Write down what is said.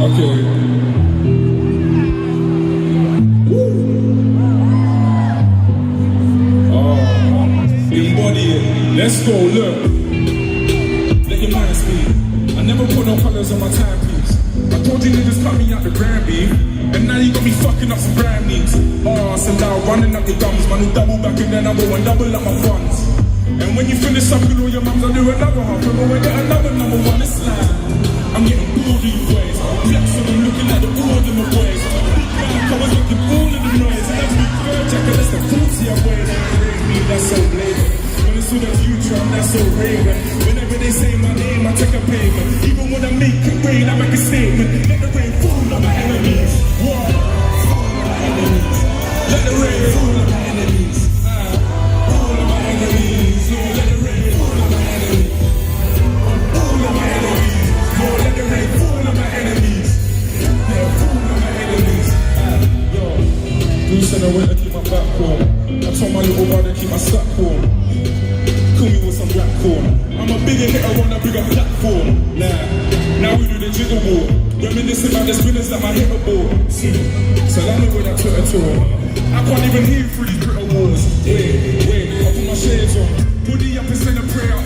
Okay. Embody it. Let's go, look. Let your mind speak. I never put no colours on my timepiece. I told you niggas cut me out the brand beef, and now you got me fucking up some brand needs. Oh, so now running up the gums, man, who double back and then I go and double up my funds. And when you finish up with all your mums, I'll do another half, and we'll get another number one. It's like I'm getting bored of you ways. I'm flexing and looking at the board in my ways. I was looking all of the noise, and every third jacket, that's the fruity I wear. That's so blatant. When it's all the future, I'm not so raving. Whenever they say my name, I take a payment. Even when I make it rain, I make a statement. Let the rain fall on my enemies. What? Fall on my enemies. Let the rain fall on my enemies. Fall on my enemies. Yeah, let the rain fall on my enemies. Fall on my enemies. Yo, let the rain fall on my enemies. Yeah, fall on my enemies. Yo, Bruce and I went to keep my back warm. I told my little brother keep my sack warm. Kill me with some rap corn. I'm a bigger hitter on a bigger platform. Now we do the jiggle walk. Reminiscing about the spinners that my hitter ball. So let me with that Twitter tour. I can't even hear through these Twitter wars. Wait, I put my shades on. Hoodie up and send a prayer